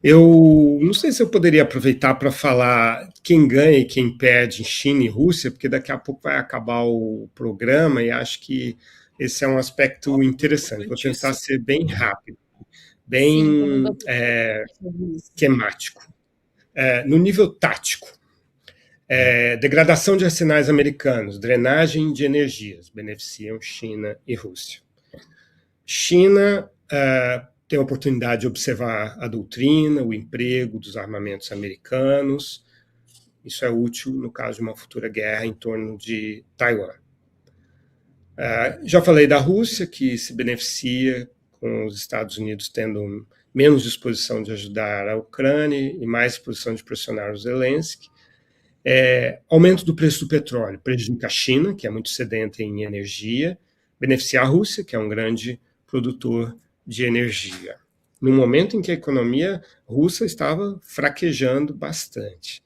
Eu não sei se eu poderia aproveitar para falar quem ganha e quem perde em China e Rússia, porque daqui a pouco vai acabar o programa e acho que esse é um aspecto Tópico interessante. Vou tentar importantíssimo. ser bem rápido, Sim, todo mundo bem sobre isso. temático. No nível tático, degradação de arsenais americanos, drenagem de energias, beneficiam China e Rússia. China tem a oportunidade de observar a doutrina, o emprego dos armamentos americanos. Isso é útil no caso de uma futura guerra em torno de Taiwan. Já falei da Rússia, que se beneficia com os Estados Unidos tendo menos disposição de ajudar a Ucrânia e mais disposição de pressionar o Zelensky. Aumento do preço do petróleo prejudica a China, que é muito sedenta em energia, beneficia a Rússia, que é um grande produtor de energia. No momento em que a economia russa estava fraquejando bastante.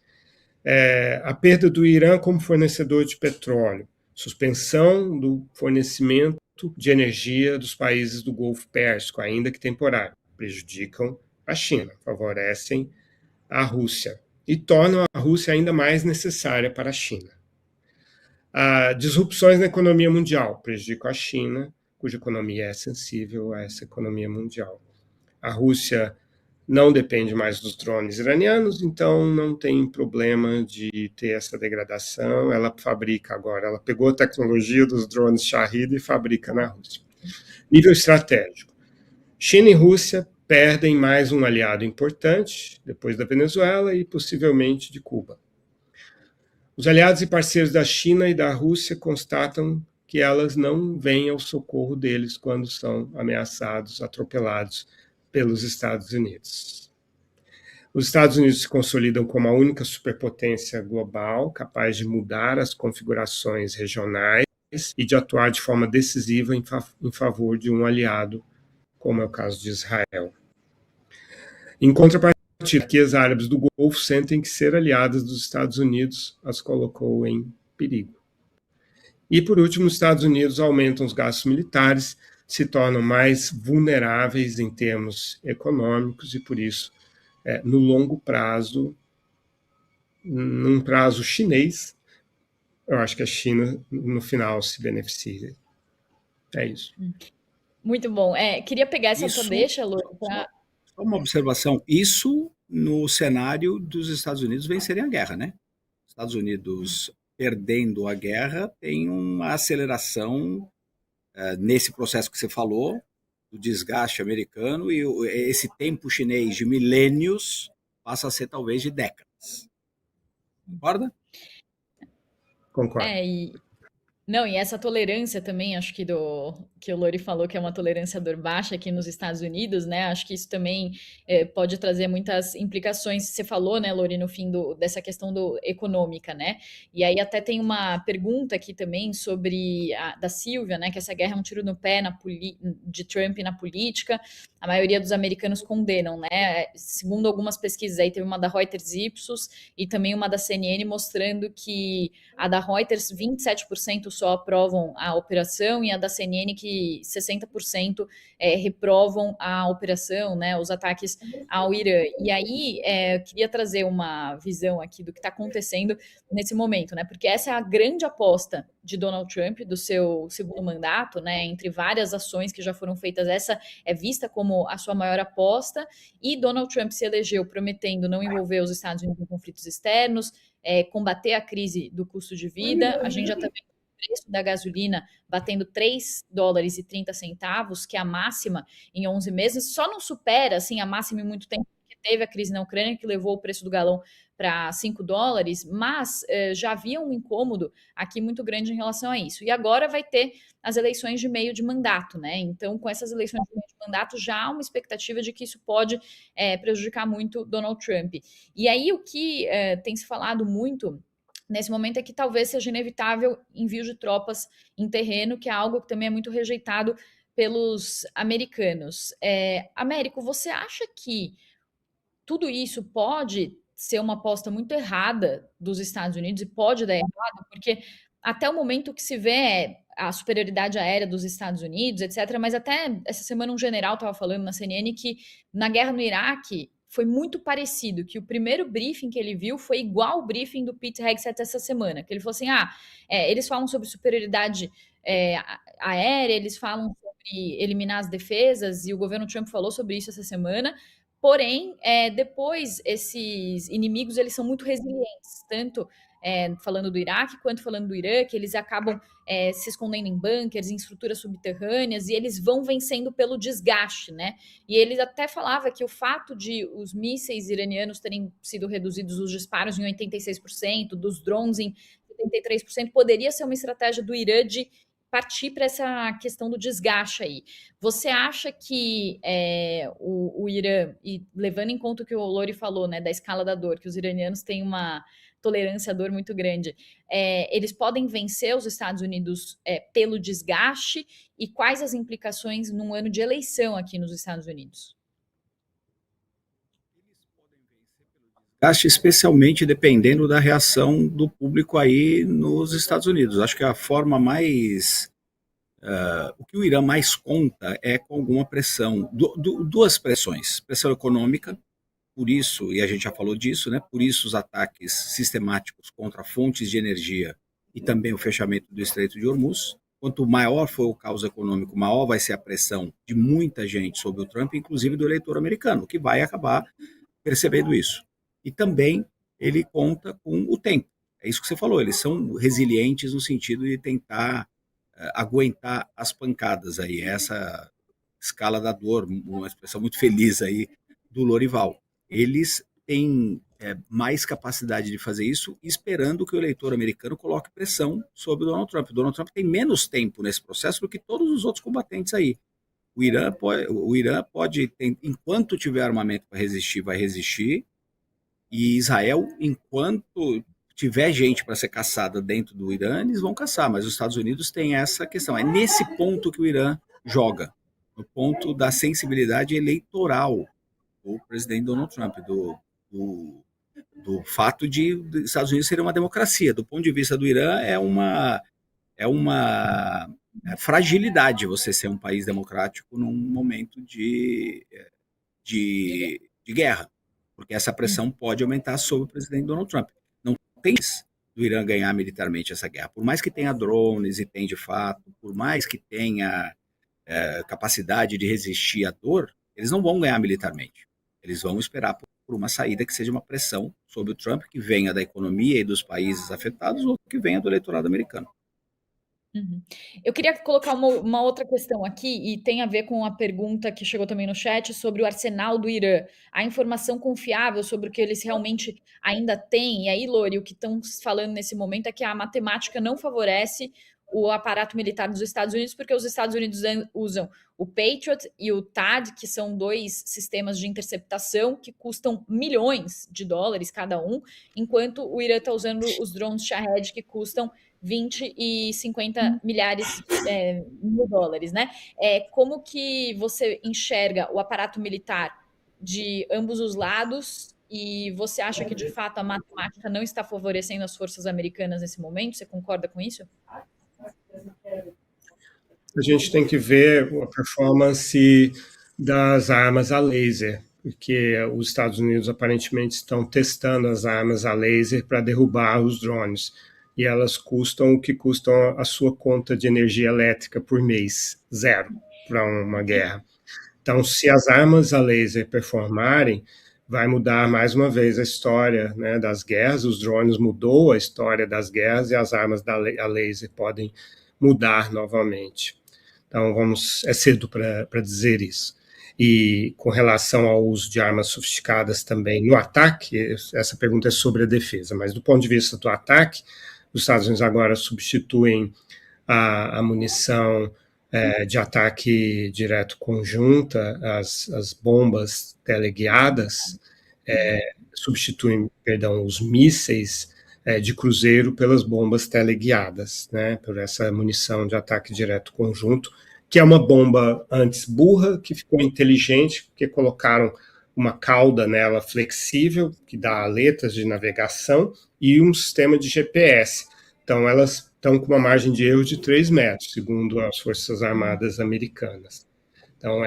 A perda do Irã como fornecedor de petróleo, suspensão do fornecimento de energia dos países do Golfo Pérsico, ainda que temporário, prejudicam a China, favorecem a Rússia e tornam a Rússia ainda mais necessária para a China. Disrupções na economia mundial prejudicam a China, cuja economia é sensível a essa economia mundial. A Rússia não depende mais dos drones iranianos, então não tem problema de ter essa degradação. Ela fabrica agora, ela pegou a tecnologia dos drones Shahid e fabrica na Rússia. Nível estratégico. China e Rússia perdem mais um aliado importante, depois da Venezuela e possivelmente de Cuba. Os aliados e parceiros da China e da Rússia constatam que elas não vêm ao socorro deles quando são ameaçados, atropelados pelos Estados Unidos. Os Estados Unidos se consolidam como a única superpotência global capaz de mudar as configurações regionais e de atuar de forma decisiva em favor de um aliado, como é o caso de Israel. Em contrapartida, que as árabes do Golfo sentem que ser aliadas dos Estados Unidos as colocou em perigo. E, por último, os Estados Unidos aumentam os gastos militares, se tornam mais vulneráveis em termos econômicos e, por isso, no longo prazo, num prazo chinês, eu acho que a China, no final, se beneficia. É isso. Muito bom. Queria pegar essa tua Isso, deixa, Lu, só uma observação, isso no cenário dos Estados Unidos vencerem a guerra, né? Estados Unidos perdendo a guerra tem uma aceleração nesse processo que você falou, do desgaste americano, e esse tempo chinês de milênios passa a ser talvez de décadas. Concorda? Concordo. Não, e essa tolerância também, acho que o Lori falou que é uma tolerância à dor baixa aqui nos Estados Unidos, né? Acho que isso também pode trazer muitas implicações. Você falou, né, Lori, no fim dessa questão econômica, né? E aí até tem uma pergunta aqui também sobre da Silvia, né? Que essa guerra é um tiro no pé de Trump na política. A maioria dos americanos condenam, né? Segundo algumas pesquisas aí, teve uma da Reuters Ipsos e também uma da CNN mostrando que a da Reuters, 27% só aprovam a operação, e a da CNN, que 60% reprovam a operação, né, os ataques ao Irã. E aí, eu queria trazer uma visão aqui do que está acontecendo nesse momento, né, porque essa é a grande aposta de Donald Trump, do seu segundo mandato, né, entre várias ações que já foram feitas, essa é vista como a sua maior aposta, e Donald Trump se elegeu prometendo não envolver os Estados Unidos em conflitos externos, combater a crise do custo de vida. A gente já está vendo o preço da gasolina batendo $3,30, que é a máxima em 11 meses. Só não supera assim, a máxima em muito tempo, porque teve a crise na Ucrânia, que levou o preço do galão para $5, mas já havia um incômodo aqui muito grande em relação a isso. E agora vai ter as eleições de meio de mandato, né? Então, com essas eleições de meio de mandato, já há uma expectativa de que isso pode prejudicar muito Donald Trump. E aí, o que tem se falado muito nesse momento é que talvez seja inevitável envio de tropas em terreno, que é algo que também é muito rejeitado pelos americanos. Américo, você acha que tudo isso pode ser uma aposta muito errada dos Estados Unidos e pode dar errado? Porque até o momento o que se vê é a superioridade aérea dos Estados Unidos, etc. Mas até essa semana um general estava falando na CNN que na guerra no Iraque foi muito parecido, que o primeiro briefing que ele viu foi igual ao briefing do Pete Hegseth essa semana, que ele falou assim, eles falam sobre superioridade aérea, eles falam sobre eliminar as defesas, e o governo Trump falou sobre isso essa semana, porém, depois, esses inimigos, eles são muito resilientes, tanto falando do Iraque quanto falando do Irã, que eles acabam se escondendo em bunkers, em estruturas subterrâneas, e eles vão vencendo pelo desgaste, né? E ele até falava que o fato de os mísseis iranianos terem sido reduzidos, os disparos em 86%, dos drones em 73%, poderia ser uma estratégia do Irã de partir para essa questão do desgaste aí. Você acha que o Irã, e levando em conta o que o Lori falou, né, da escala da dor, que os iranianos têm uma tolerância à dor muito grande, eles podem vencer os Estados Unidos pelo desgaste, e quais as implicações num ano de eleição aqui nos Estados Unidos? Acho especialmente dependendo da reação do público aí nos Estados Unidos. Acho que a forma mais... o que o Irã mais conta é com alguma pressão, duas pressões. Pressão econômica, por isso, e a gente já falou disso, né? Por isso os ataques sistemáticos contra fontes de energia e também o fechamento do Estreito de Hormuz. Quanto maior for o caos econômico, maior vai ser a pressão de muita gente sobre o Trump, inclusive do eleitor americano, que vai acabar percebendo isso. E também ele conta com o tempo. É isso que você falou, eles são resilientes no sentido de tentar aguentar as pancadas aí, essa escala da dor, uma expressão muito feliz aí do Lorival. Eles têm mais capacidade de fazer isso, esperando que o eleitor americano coloque pressão sobre o Donald Trump. O Donald Trump tem menos tempo nesse processo do que todos os outros combatentes aí. O Irã pode enquanto tiver armamento para resistir, vai resistir, e Israel, enquanto tiver gente para ser caçada dentro do Irã, eles vão caçar, mas os Estados Unidos têm essa questão. É nesse ponto que o Irã joga, no ponto da sensibilidade eleitoral do presidente Donald Trump, do fato de os Estados Unidos serem uma democracia. Do ponto de vista do Irã, é uma fragilidade você ser um país democrático num momento de guerra, porque essa pressão pode aumentar sobre o presidente Donald Trump. Não tem do Irã ganhar militarmente essa guerra. Por mais que tenha drones e tem de fato, por mais que tenha capacidade de resistir à dor, eles não vão ganhar militarmente. Eles vão esperar por uma saída que seja uma pressão sobre o Trump, que venha da economia e dos países afetados, ou que venha do eleitorado americano. Uhum. Eu queria colocar uma outra questão aqui, e tem a ver com a pergunta que chegou também no chat sobre o arsenal do Irã. A informação confiável sobre o que eles realmente ainda têm. E aí, Lori, o que estão falando nesse momento é que a matemática não favorece o aparato militar dos Estados Unidos, porque os Estados Unidos usam o Patriot e o THAAD, que são dois sistemas de interceptação que custam milhões de dólares cada um, enquanto o Irã está usando os drones Shahed, que custam 20 e 50 milhares mil dólares, né? Como que você enxerga o aparato militar de ambos os lados, e você acha que, de fato, a matemática não está favorecendo as forças americanas nesse momento? Você concorda com isso? A gente tem que ver a performance das armas a laser, porque os Estados Unidos aparentemente estão testando as armas a laser para derrubar os drones, e elas custam o que custam a sua conta de energia elétrica por mês, 0 para uma guerra. Então, se as armas a laser performarem, vai mudar mais uma vez a história, né, das guerras. Os drones mudou a história das guerras, e as armas a laser podem mudar novamente. Então, é cedo para dizer isso. E com relação ao uso de armas sofisticadas também no ataque, essa pergunta é sobre a defesa, mas do ponto de vista do ataque, os Estados Unidos agora substituem a munição de ataque direto conjunta, as bombas teleguiadas, substituem, os mísseis de cruzeiro pelas bombas teleguiadas, né, por essa munição de ataque direto conjunto, que é uma bomba antes burra, que ficou inteligente, porque colocaram uma cauda nela flexível, que dá aletas de navegação, e um sistema de GPS. Então, elas estão com uma margem de erro de 3 metros, segundo as Forças Armadas americanas. Então,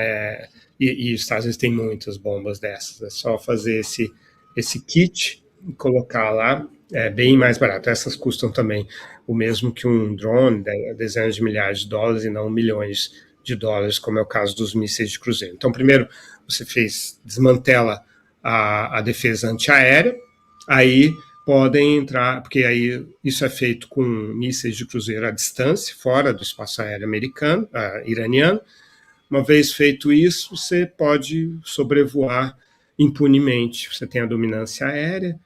e os Estados Unidos têm muitas bombas dessas. É só fazer esse kit e colocar lá. É bem mais barato. Essas custam também o mesmo que um drone, dezenas de milhares de dólares e não milhões de dólares, como é o caso dos mísseis de cruzeiro. Então, primeiro, você desmantela a defesa antiaérea, aí podem entrar, porque aí isso é feito com mísseis de cruzeiro à distância, fora do espaço aéreo americano, iraniano. Uma vez feito isso, você pode sobrevoar impunemente. Você tem a dominância aérea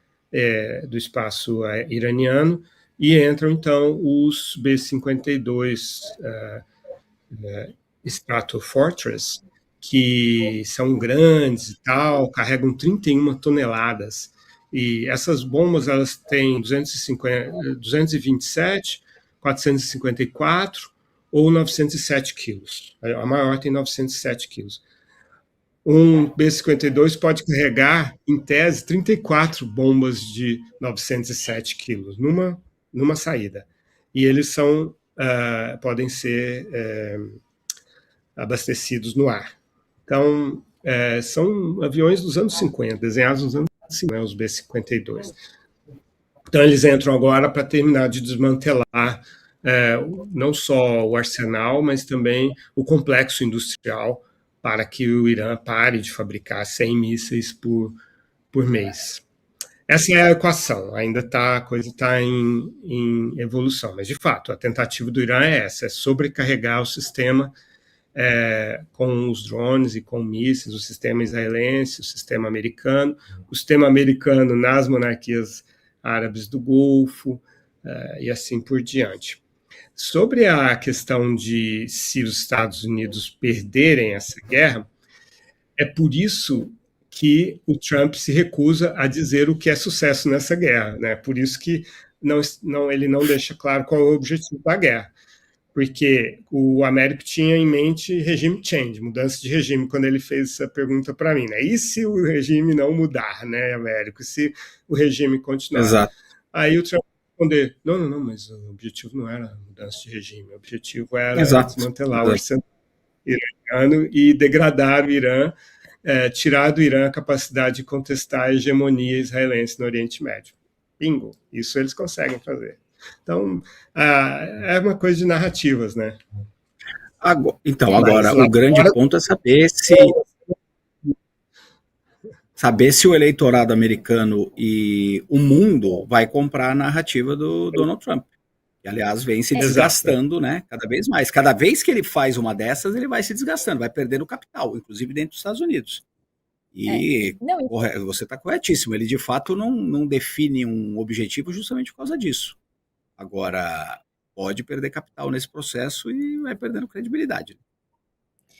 do espaço iraniano e entram, então, os B-52 Stratofortress, que são grandes e tal, carregam 31 toneladas. E essas bombas, elas têm 227, 454 ou 907 quilos. A maior tem 907 quilos. Um B-52 pode carregar, em tese, 34 bombas de 907 quilos numa saída. E eles podem ser abastecidos no ar. Então, são aviões dos anos 50, desenhados nos anos 50, os B-52. Então, eles entram agora para terminar de desmantelar não só o arsenal, mas também o complexo industrial, para que o Irã pare de fabricar 100 mísseis por mês. Essa é a equação, ainda a coisa está em evolução, mas de fato a tentativa do Irã é essa, é sobrecarregar o sistema com os drones e com mísseis, o sistema israelense, o sistema americano nas monarquias árabes do Golfo e assim por diante. Sobre a questão de se os Estados Unidos perderem essa guerra, é por isso que o Trump se recusa a dizer o que é sucesso nessa guerra, né? Por isso que ele não deixa claro qual é o objetivo da guerra, porque o Américo tinha em mente regime change, mudança de regime, quando ele fez essa pergunta para mim, né? E se o regime não mudar, né, Américo? Se o regime continuar? Exato. Aí o Trump responder, não, mas o objetivo não era mudança de regime, o objetivo era desmantelar o arsenal iraniano e degradar o Irã, tirar do Irã a capacidade de contestar a hegemonia israelense no Oriente Médio. Bingo, isso eles conseguem fazer. Então, é uma coisa de narrativas, né? Agora o grande ponto é saber se o eleitorado americano e o mundo vai comprar a narrativa do Donald Trump. Que, aliás, vem se desgastando, né, cada vez mais. Cada vez que ele faz uma dessas, ele vai se desgastando, vai perdendo capital, inclusive dentro dos Estados Unidos. E você está corretíssimo, ele de fato não define um objetivo justamente por causa disso. Agora, pode perder capital nesse processo e vai perdendo credibilidade.